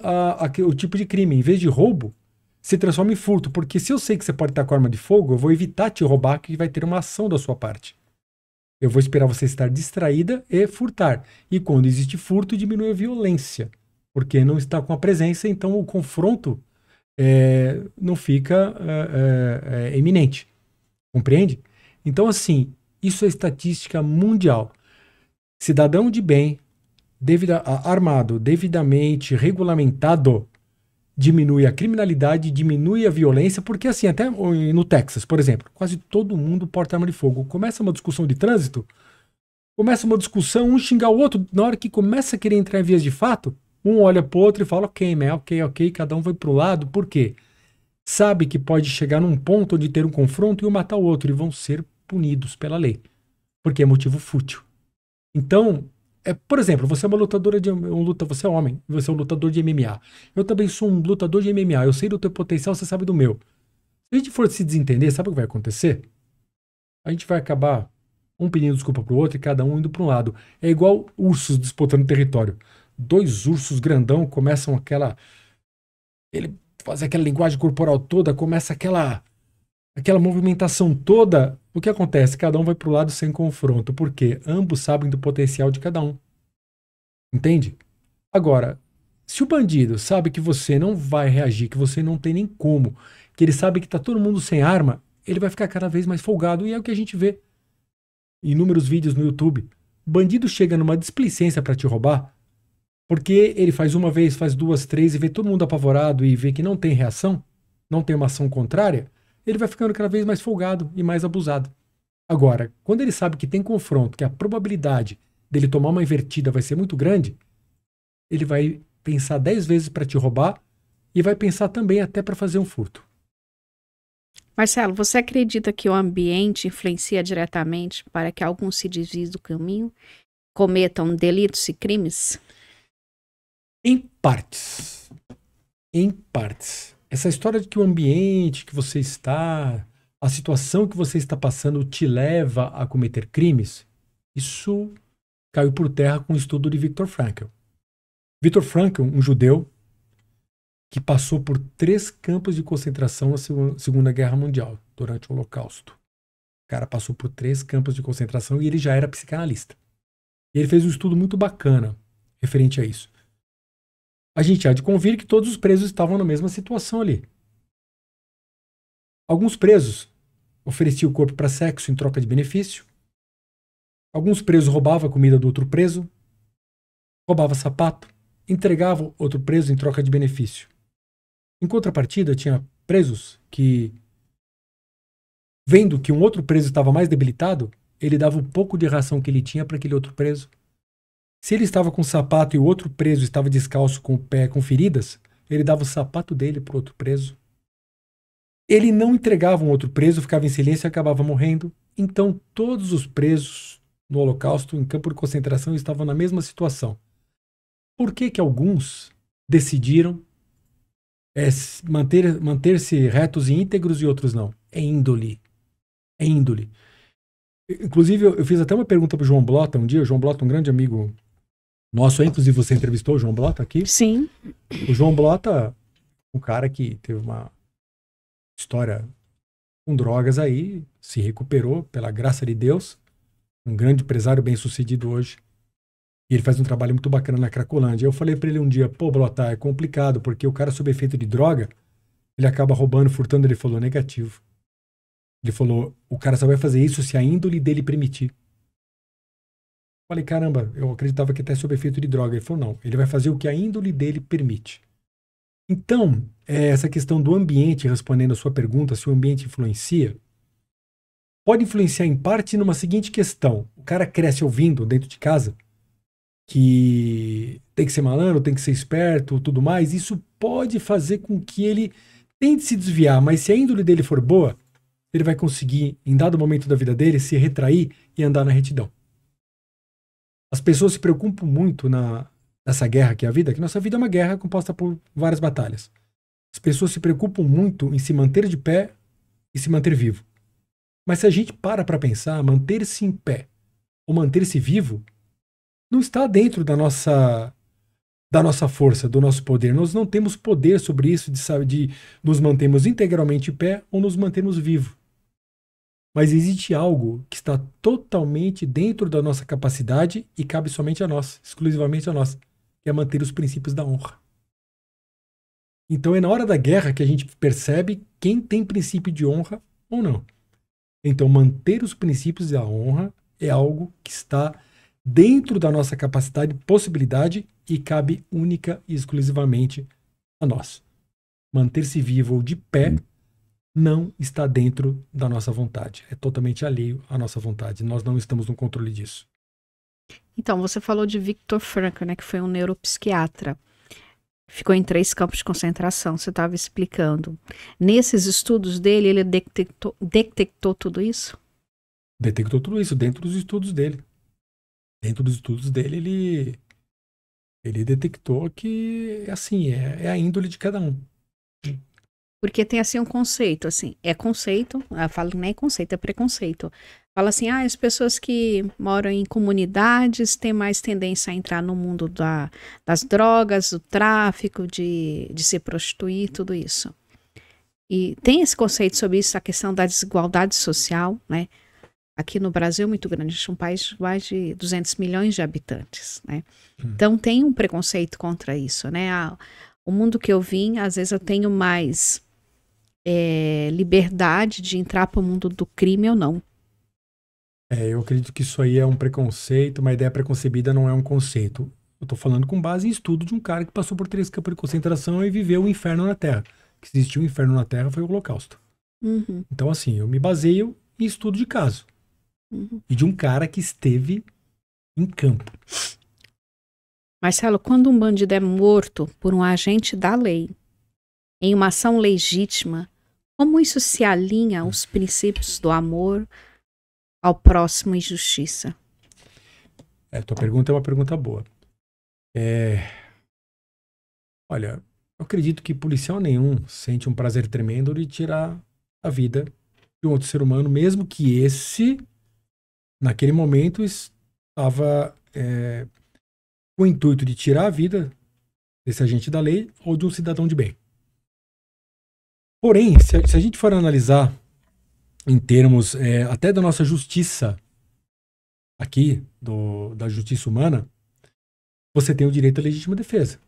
o tipo de crime. Em vez de roubo, se transforma em furto. Porque se eu sei que você pode estar com arma de fogo, eu vou evitar te roubar, que vai ter uma ação da sua parte. Eu vou esperar você estar distraída e furtar. E quando existe furto, diminui a violência. Porque não está com a presença, então o confronto não fica iminente. Compreende? Então, assim, isso é estatística mundial. Cidadão de bem, armado, devidamente regulamentado, diminui a criminalidade, diminui a violência, porque assim, até no Texas, por exemplo, quase todo mundo porta arma de fogo. Começa uma discussão de trânsito, começa uma discussão, um xingar o outro, na hora que começa a querer entrar em vias de fato, um olha pro outro e fala, ok, cada um vai pro lado, por quê? Sabe que pode chegar num ponto de ter um confronto e um matar o outro, e vão ser punidos pela lei. porque é motivo fútil. Então, por exemplo, você é uma lutadora você é homem, você é um lutador de MMA. Eu também sou um lutador de MMA. Eu sei do teu potencial, você sabe do meu. Se a gente for se desentender, sabe o que vai acontecer? A gente vai acabar um pedindo desculpa pro outro e cada um indo para um lado. É igual ursos disputando território. Dois ursos grandão começam ele faz aquela linguagem corporal toda, começa aquela movimentação toda. O que acontece? Cada um vai pro lado sem confronto, porque ambos sabem do potencial de cada um. Entende? Agora, se o bandido sabe que você não vai reagir, que você não tem nem como, que ele sabe que tá todo mundo sem arma, ele vai ficar cada vez mais folgado, e é o que a gente vê em inúmeros vídeos no YouTube. O bandido chega numa displicência para te roubar, porque ele faz uma vez, faz duas, três, e vê todo mundo apavorado e vê que não tem reação, não tem uma ação contrária, ele vai ficando cada vez mais folgado e mais abusado. Agora, quando ele sabe que tem confronto, que a probabilidade dele tomar uma invertida vai ser muito grande, ele vai pensar 10 vezes para te roubar e vai pensar também até para fazer um furto. Marcelo, você acredita que o ambiente influencia diretamente para que alguns se desviem do caminho, cometam delitos e crimes? Em partes. Em partes. Essa história de que o ambiente que você está, a situação que você está passando te leva a cometer crimes, isso caiu por terra com o estudo de Viktor Frankl. Viktor Frankl, um judeu que passou por 3 campos de concentração na Segunda Guerra Mundial, durante o Holocausto. O cara passou por 3 campos de concentração e ele já era psicanalista. E ele fez um estudo muito bacana referente a isso. A gente há de convir que todos os presos estavam na mesma situação ali. Alguns presos ofereciam o corpo para sexo em troca de benefício. Alguns presos roubavam a comida do outro preso, roubavam sapato, entregavam outro preso em troca de benefício. Em contrapartida, tinha presos que, vendo que um outro preso estava mais debilitado, ele dava um pouco de ração que ele tinha para aquele outro preso. Se ele estava com sapato e o outro preso estava descalço com o pé com feridas, ele dava o sapato dele para o outro preso. Ele não entregava um outro preso, ficava em silêncio e acabava morrendo. Então todos os presos no Holocausto, em campo de concentração, estavam na mesma situação. Por que que alguns decidiram manter-se retos e íntegros e outros não? É índole. É índole. Inclusive, eu fiz até uma pergunta para o João Blota um dia. O João Blota, um grande amigo nosso, inclusive você entrevistou o João Blota aqui? Sim. O João Blota, um cara que teve uma história com drogas aí, se recuperou, pela graça de Deus, um grande empresário bem sucedido hoje. E ele faz um trabalho muito bacana na Cracolândia. Eu falei para ele um dia, pô, Blota, é complicado, porque o cara sob efeito de droga, ele acaba roubando, furtando. Ele falou, negativo. Ele falou, o cara só vai fazer isso se a índole dele permitir. Falei, caramba, eu acreditava que até sob efeito de droga. Ele falou, não, ele vai fazer o que a índole dele permite. Então, essa questão do ambiente, respondendo a sua pergunta, se o ambiente influencia, pode influenciar em parte numa seguinte questão. O cara cresce ouvindo dentro de casa que tem que ser malandro, tem que ser esperto, tudo mais. Isso pode fazer com que ele tente se desviar, mas se a índole dele for boa, ele vai conseguir, em dado momento da vida dele, se retrair e andar na retidão. As pessoas se preocupam muito nessa guerra que é a vida, que nossa vida é uma guerra composta por várias batalhas. As pessoas se preocupam muito em se manter de pé e se manter vivo. Mas se a gente para pensar, manter-se em pé ou manter-se vivo não está dentro da nossa força, do nosso poder. Nós não temos poder sobre isso de nos mantermos integralmente em pé ou nos mantermos vivos. Mas existe algo que está totalmente dentro da nossa capacidade e cabe somente a nós, exclusivamente a nós, que é manter os princípios da honra. Então é na hora da guerra que a gente percebe quem tem princípio de honra ou não. Então manter os princípios da honra é algo que está dentro da nossa capacidade, possibilidade e cabe única e exclusivamente a nós. Manter-se vivo ou de pé não está dentro da nossa vontade. É totalmente alheio à nossa vontade. Nós não estamos no controle disso. Então, você falou de Viktor Frankl, né, que foi um neuropsiquiatra. Ficou em 3 campos de concentração, você estava explicando. Nesses estudos dele, ele detectou tudo isso? Detectou tudo isso dentro dos estudos dele. Dentro dos estudos dele, ele detectou que, assim, é a índole de cada um. Porque tem assim um conceito, assim, é conceito, eu falo nem é conceito, é preconceito. Fala assim, as pessoas que moram em comunidades têm mais tendência a entrar no mundo das drogas, do tráfico, de se prostituir, tudo isso. E tem esse conceito sobre isso, a questão da desigualdade social, né? Aqui no Brasil é muito grande, a gente é um país de mais de 200 milhões de habitantes, né? Então tem um preconceito contra isso, né? O mundo que eu vim, às vezes eu tenho mais liberdade de entrar para o mundo do crime ou não. Eu acredito que isso aí é um preconceito, uma ideia preconcebida não é um conceito. Eu tô falando com base em estudo de um cara que passou por 3 campos de concentração e viveu o inferno na Terra. Que se existiu um inferno na Terra foi o Holocausto. Uhum, Então, assim, eu me baseio em estudo de caso. uhum. E de um cara que esteve em campo. Marcelo, quando um bandido é morto por um agente da lei em uma ação legítima, como isso se alinha aos princípios do amor ao próximo e justiça? Tua pergunta é uma pergunta boa. Olha, eu acredito que policial nenhum sente um prazer tremendo de tirar a vida de um outro ser humano, mesmo que esse, naquele momento, estava com o intuito de tirar a vida desse agente da lei ou de um cidadão de bem. Porém, se a gente for analisar em termos até da nossa justiça aqui, da justiça humana, você tem o direito à legítima defesa.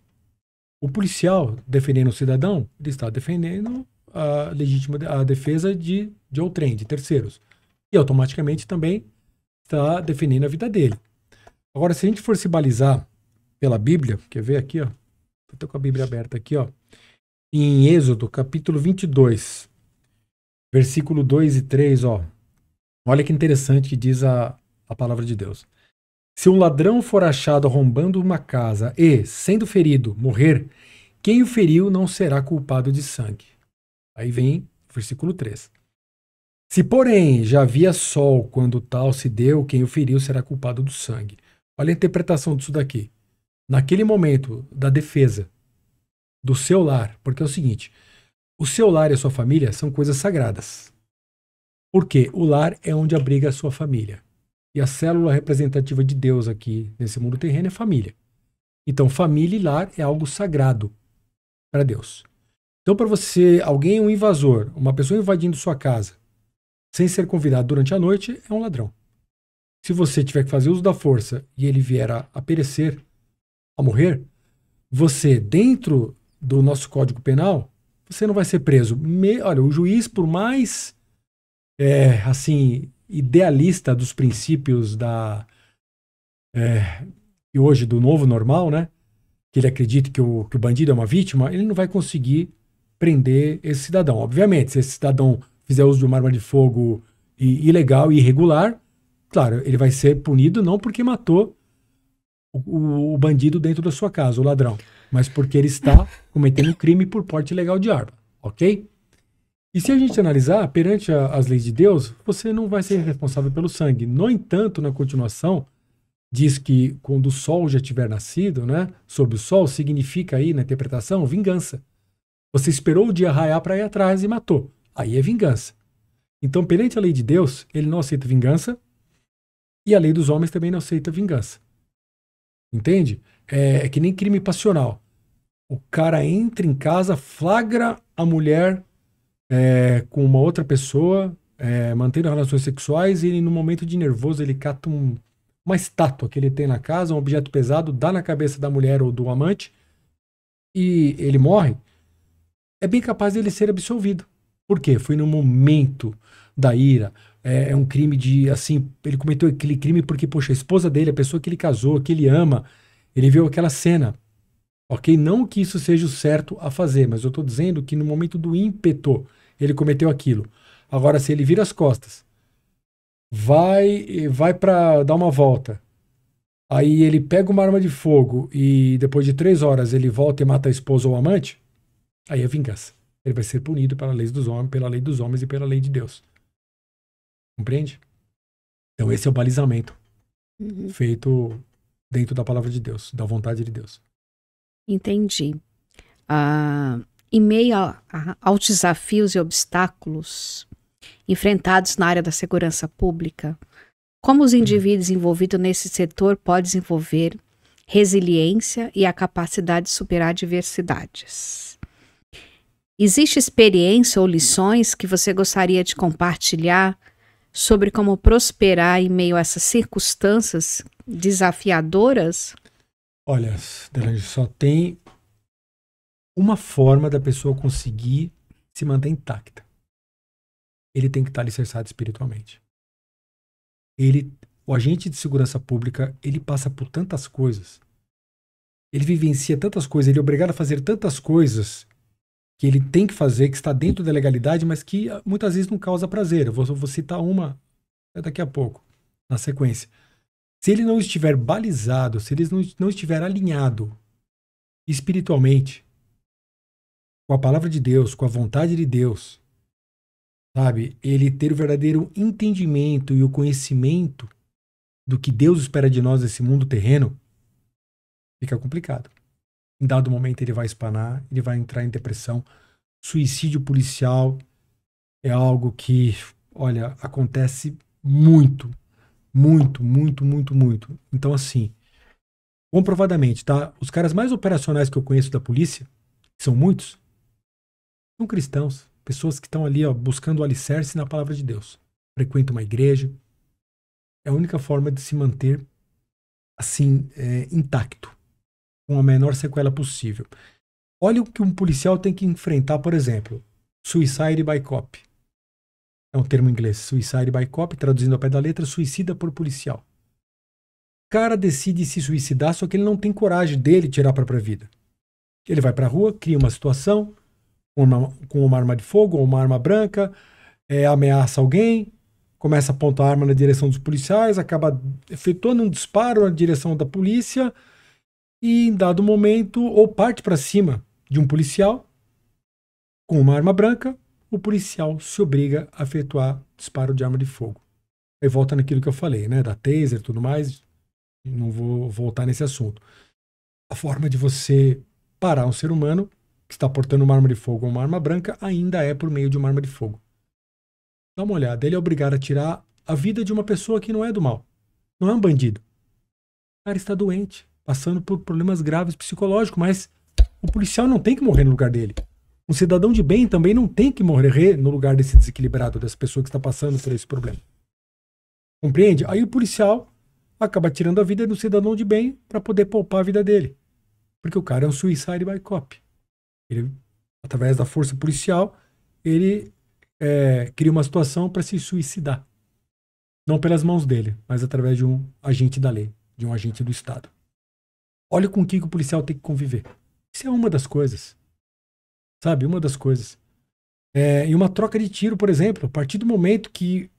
O policial defendendo o cidadão, ele está defendendo a defesa de outrem, de terceiros. E automaticamente também está defendendo a vida dele. Agora, se a gente for se balizar pela Bíblia, quer ver aqui, ó? Estou com a Bíblia aberta aqui, ó. Em Êxodo, capítulo 22, versículo 2 e 3, ó. Olha que interessante que diz a palavra de Deus. Se um ladrão for achado arrombando uma casa e, sendo ferido, morrer, quem o feriu não será culpado de sangue. Aí vem o versículo 3. Se, porém, já havia sol quando tal se deu, quem o feriu será culpado do sangue. Olha a interpretação disso daqui. Naquele momento da defesa do seu lar, porque é o seguinte, o seu lar e a sua família são coisas sagradas. Porque o lar é onde abriga a sua família. E a célula representativa de Deus aqui nesse mundo terreno é família. Então, família e lar é algo sagrado para Deus. Então, para você, alguém, um invasor, uma pessoa invadindo sua casa, sem ser convidado durante a noite, é um ladrão. Se você tiver que fazer uso da força e ele vier a perecer, a morrer, você, dentro do nosso Código Penal, você não vai ser preso. Olha, o juiz, por mais assim, idealista dos princípios e hoje do novo normal, né? Que ele acredita que o bandido é uma vítima, ele não vai conseguir prender esse cidadão. Obviamente, se esse cidadão fizer uso de uma arma de fogo ilegal e irregular, claro, ele vai ser punido não porque matou o bandido dentro da sua casa, o ladrão, mas porque ele está cometendo um crime por porte ilegal de arma, ok? E se a gente analisar, perante as leis de Deus, você não vai ser responsável pelo sangue. No entanto, na continuação, diz que quando o sol já tiver nascido, né, sob o sol, significa aí, na interpretação, vingança. Você esperou o dia raiar para ir atrás e matou. Aí é vingança. Então, perante a lei de Deus, ele não aceita vingança e a lei dos homens também não aceita vingança. Entende? É que nem crime passional. O cara entra em casa, flagra a mulher com uma outra pessoa, mantendo relações sexuais, e no momento de nervoso ele cata uma estátua que ele tem na casa, um objeto pesado, dá na cabeça da mulher ou do amante e ele morre, é bem capaz dele ser absolvido. Por quê? Foi no momento da ira. É um crime de, assim, ele cometeu aquele crime porque, poxa, a esposa dele, a pessoa que ele casou, que ele ama, ele viu aquela cena. Ok? Não que isso seja o certo a fazer, mas eu estou dizendo que no momento do ímpeto ele cometeu aquilo. Agora, se ele vira as costas, vai para dar uma volta, aí ele pega uma arma de fogo e depois de 3 horas ele volta e mata a esposa ou o amante, aí é vingança. Ele vai ser punido pela lei dos homens e pela lei de Deus. Compreende? Então esse é o balizamento feito dentro da palavra de Deus, da vontade de Deus. Entendi. Em meio aos desafios e obstáculos enfrentados na área da segurança pública, como os indivíduos envolvidos nesse setor podem desenvolver resiliência e a capacidade de superar adversidades? Existe experiência ou lições que você gostaria de compartilhar sobre como prosperar em meio a essas circunstâncias desafiadoras? Olha, Delange, só tem uma forma da pessoa conseguir se manter intacta. Ele tem que estar alicerçado espiritualmente. O agente de segurança pública, ele passa por tantas coisas, ele vivencia tantas coisas, ele é obrigado a fazer tantas coisas que ele tem que fazer, que está dentro da legalidade, mas que muitas vezes não causa prazer. Eu vou citar uma daqui a pouco, na sequência. Se ele não estiver balizado, se ele não estiver alinhado espiritualmente com a palavra de Deus, com a vontade de Deus, sabe? Ele ter o verdadeiro entendimento e o conhecimento do que Deus espera de nós nesse mundo terreno, fica complicado. Em dado momento ele vai espanar, ele vai entrar em depressão. Suicídio policial é algo que, olha, acontece muito. Muito, muito, muito, muito. Então, assim, comprovadamente, tá? Os caras mais operacionais que eu conheço da polícia, que são muitos, são cristãos. Pessoas que estão ali, ó, buscando o alicerce na palavra de Deus. Frequentam uma igreja. É a única forma de se manter, assim, intacto, com a menor sequela possível. Olha o que um policial tem que enfrentar, por exemplo, suicide by cop. É um termo em inglês, suicide by cop, traduzindo ao pé da letra, suicida por policial. O cara decide se suicidar, só que ele não tem coragem dele tirar a própria vida. Ele vai pra rua, cria uma situação, com uma arma de fogo ou uma arma branca, ameaça alguém, começa a apontar a arma na direção dos policiais, acaba efetuando um disparo na direção da polícia e, em dado momento, ou parte para cima de um policial com uma arma branca, o policial se obriga a efetuar disparo de arma de fogo. Aí volta naquilo que eu falei, né, da taser e tudo mais, não vou voltar nesse assunto. A forma de você parar um ser humano que está portando uma arma de fogo ou uma arma branca ainda é por meio de uma arma de fogo. Dá uma olhada, ele é obrigado a tirar a vida de uma pessoa que não é do mal, não é um bandido. O cara está doente, passando por problemas graves psicológicos, mas o policial não tem que morrer no lugar dele. Um cidadão de bem também não tem que morrer no lugar desse desequilibrado, dessa pessoa que está passando por esse problema. Compreende? Aí o policial acaba tirando a vida do cidadão de bem para poder poupar a vida dele. Porque o cara é um suicide by cop. Ele, através da força policial, ele cria uma situação para se suicidar. Não pelas mãos dele, mas através de um agente da lei, de um agente do Estado. Olha com o que o policial tem que conviver. Isso é uma das coisas. Sabe? Uma das coisas. E uma troca de tiro, por exemplo, a partir do momento que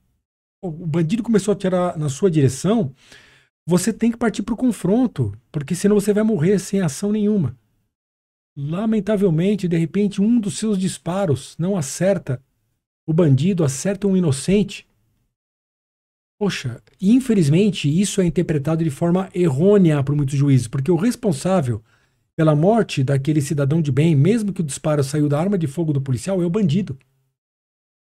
o bandido começou a atirar na sua direção, você tem que partir para o confronto, porque senão você vai morrer sem ação nenhuma. Lamentavelmente, de repente, um dos seus disparos não acerta o bandido, acerta um inocente. Poxa, infelizmente isso é interpretado de forma errônea por muitos juízes, porque o responsável pela morte daquele cidadão de bem, mesmo que o disparo saiu da arma de fogo do policial, é o bandido.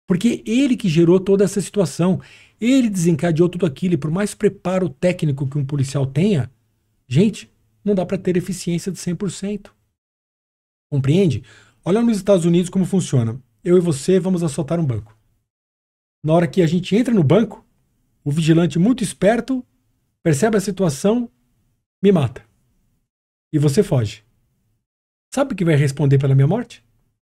Porque ele que gerou toda essa situação, ele desencadeou tudo aquilo, e por mais preparo técnico que um policial tenha, gente, não dá para ter eficiência de 100%. Compreende? Olha nos Estados Unidos como funciona. Eu e você vamos assaltar um banco. Na hora que a gente entra no banco, o vigilante muito esperto percebe a situação, me mata. E você foge. Sabe o que vai responder pela minha morte?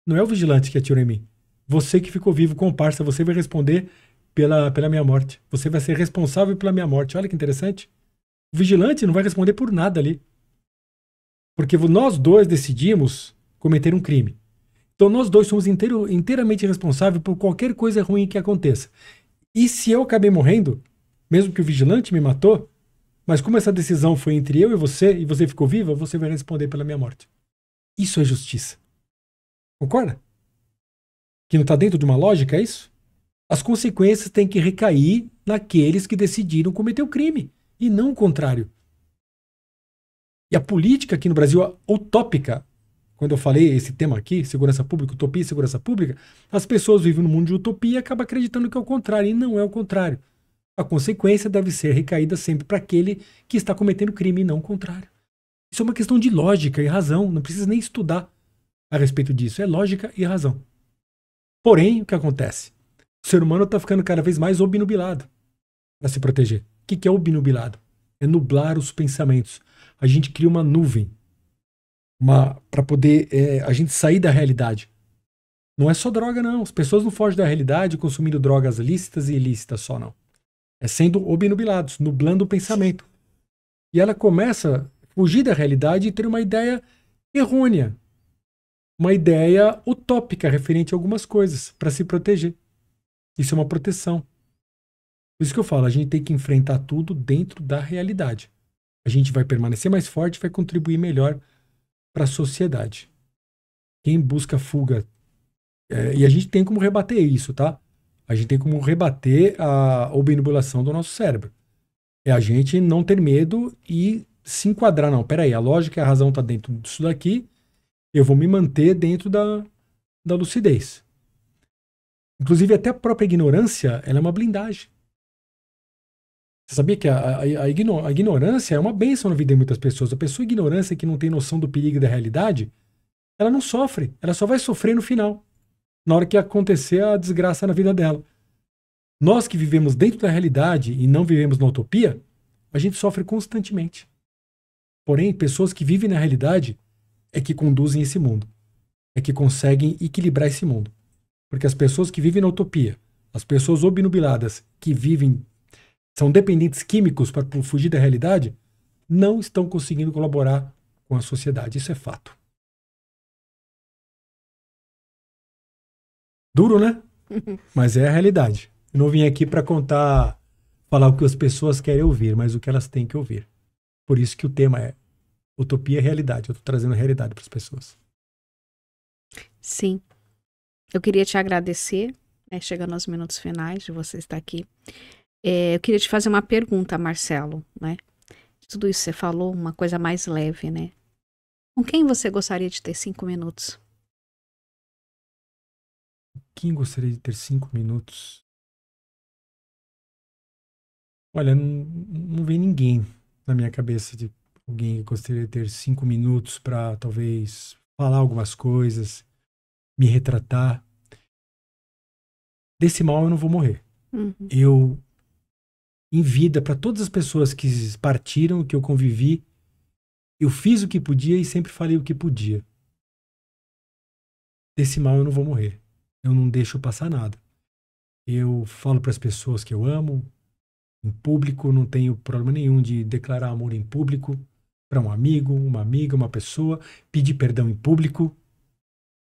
Não é o vigilante que atirou em mim. Você que ficou vivo, comparsa, você vai responder pela minha morte. Você vai ser responsável pela minha morte. Olha que interessante. O vigilante não vai responder por nada ali. Porque nós dois decidimos cometer um crime. Então nós dois somos inteiramente responsáveis por qualquer coisa ruim que aconteça. E se eu acabei morrendo, mesmo que o vigilante me matou, mas como essa decisão foi entre eu e você ficou viva, você vai responder pela minha morte. Isso é justiça. Concorda? Que não está dentro de uma lógica, é isso? As consequências têm que recair naqueles que decidiram cometer o crime, e não o contrário. E a política aqui no Brasil, utópica, quando eu falei esse tema aqui, segurança pública, utopia e segurança pública, as pessoas vivem num mundo de utopia e acabam acreditando que é o contrário, e não é o contrário. A consequência deve ser recaída sempre para aquele que está cometendo crime, e não o contrário. Isso é uma questão de lógica e razão, não precisa nem estudar a respeito disso, é lógica e razão. Porém, o que acontece? O ser humano está ficando cada vez mais obnubilado para se proteger. O que é obnubilado? É nublar os pensamentos. A gente cria uma nuvem para poder a gente sair da realidade. Não é só droga, não. As pessoas não fogem da realidade consumindo drogas lícitas e ilícitas só, não. É sendo obnubilados, nublando o pensamento. E ela começa a fugir da realidade e ter uma ideia errônea. Uma ideia utópica referente a algumas coisas para se proteger. Isso é uma proteção. Por isso que eu falo, a gente tem que enfrentar tudo dentro da realidade. A gente vai permanecer mais forte, vai contribuir melhor para a sociedade. Quem busca fuga, e a gente tem como rebater isso, tá? A gente tem como rebater a obnubilação do nosso cérebro. É a gente não ter medo e se enquadrar. Não, peraí, a lógica e a razão está dentro disso daqui, eu vou me manter dentro da lucidez. Inclusive, até a própria ignorância, ela é uma blindagem. Você sabia que a ignorância é uma bênção na vida de muitas pessoas. A pessoa ignorância que não tem noção do perigo da realidade, ela não sofre. Ela só vai sofrer no final, na hora que acontecer a desgraça na vida dela. Nós que vivemos dentro da realidade e não vivemos na utopia, a gente sofre constantemente. Porém, pessoas que vivem na realidade é que conduzem esse mundo. É que conseguem equilibrar esse mundo. Porque as pessoas que vivem na utopia, as pessoas obnubiladas que vivem, são dependentes químicos para fugir da realidade, não estão conseguindo colaborar com a sociedade. Isso é fato. Duro, né? Mas é a realidade. Eu não vim aqui para falar o que as pessoas querem ouvir, mas o que elas têm que ouvir. Por isso que o tema é utopia e realidade. Eu estou trazendo a realidade para as pessoas. Sim. Eu queria te agradecer, chegando aos minutos finais de você estar aqui. Eu queria te fazer uma pergunta, Marcelo, né? De tudo isso que você falou, uma coisa mais leve, né? Com quem você gostaria de ter 5 minutos? Quem gostaria de ter 5 minutos? Olha, não vem ninguém na minha cabeça de alguém que gostaria de ter 5 minutos para talvez falar algumas coisas, me retratar. Desse mal eu não vou morrer. Uhum. Eu, em vida, para todas as pessoas que partiram, que eu convivi, eu fiz o que podia e sempre falei o que podia. Desse mal eu não vou morrer. Eu não deixo passar nada. Eu falo para as pessoas que eu amo, em público, não tenho problema nenhum de declarar amor em público, para um amigo, uma amiga, uma pessoa, pedir perdão em público,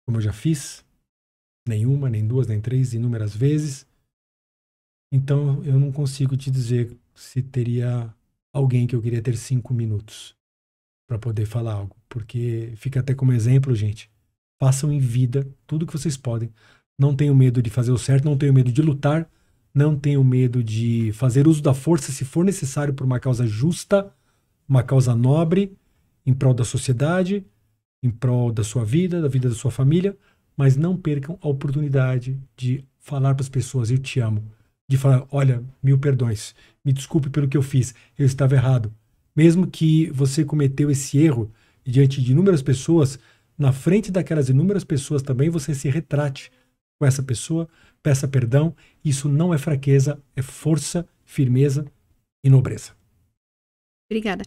como eu já fiz, nenhuma, nem duas, nem três, inúmeras vezes. Então eu não consigo te dizer se teria alguém que eu queria ter 5 minutos para poder falar algo, porque fica até como exemplo, gente. Façam em vida tudo que vocês podem. Não tenham medo de fazer o certo, não tenham medo de lutar, não tenham medo de fazer uso da força se for necessário por uma causa justa, uma causa nobre, em prol da sociedade, em prol da sua vida, da vida da sua família, mas não percam a oportunidade de falar para as pessoas, eu te amo, de falar, olha, 1000 perdões, me desculpe pelo que eu fiz, eu estava errado. Mesmo que você cometeu esse erro diante de inúmeras pessoas, na frente daquelas inúmeras pessoas também você se retrate com essa pessoa, peça perdão. Isso não é fraqueza, é força, firmeza e nobreza. Obrigada.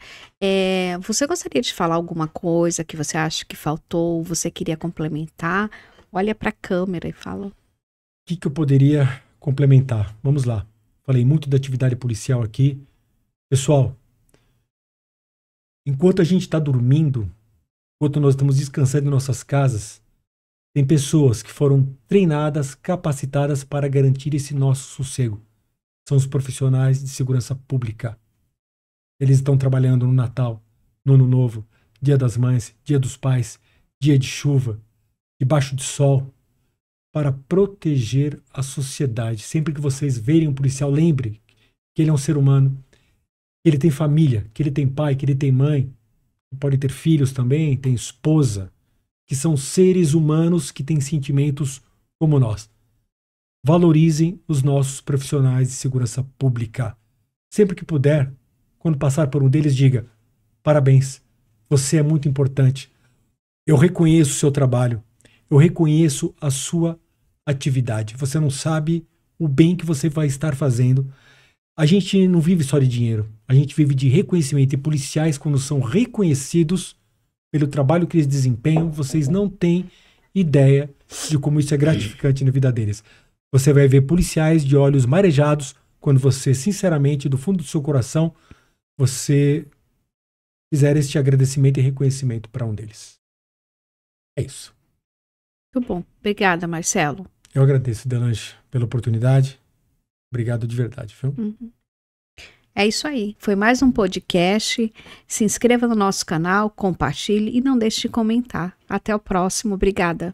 Você gostaria de falar alguma coisa que você acha que faltou, você queria complementar? Olha para a câmera e fala. O que eu poderia complementar? Vamos lá. Falei muito da atividade policial aqui. Pessoal, enquanto a gente está dormindo, enquanto nós estamos descansando em nossas casas, tem pessoas que foram treinadas, capacitadas para garantir esse nosso sossego. São os profissionais de segurança pública. Eles estão trabalhando no Natal, no Ano Novo, Dia das Mães, Dia dos Pais, dia de chuva, debaixo de sol, para proteger a sociedade. Sempre que vocês verem um policial, lembre que ele é um ser humano, que ele tem família, que ele tem pai, que ele tem mãe, pode ter filhos também, tem esposa, que são seres humanos que têm sentimentos como nós. Valorizem os nossos profissionais de segurança pública. Sempre que puder, quando passar por um deles, diga: parabéns, você é muito importante. Eu reconheço o seu trabalho. Eu reconheço a sua atividade. Você não sabe o bem que você vai estar fazendo. A gente não vive só de dinheiro. A gente vive de reconhecimento. E policiais, quando são reconhecidos pelo trabalho que eles desempenham, vocês não têm ideia de como isso é gratificante na vida deles. Você vai ver policiais de olhos marejados quando você, sinceramente, do fundo do seu coração, você fizer este agradecimento e reconhecimento para um deles. É isso. Muito bom. Obrigada, Marcelo. Eu agradeço, Delange, pela oportunidade. Obrigado de verdade, viu? É isso aí. Foi mais um podcast. Se inscreva no nosso canal, compartilhe e não deixe de comentar. Até o próximo. Obrigada.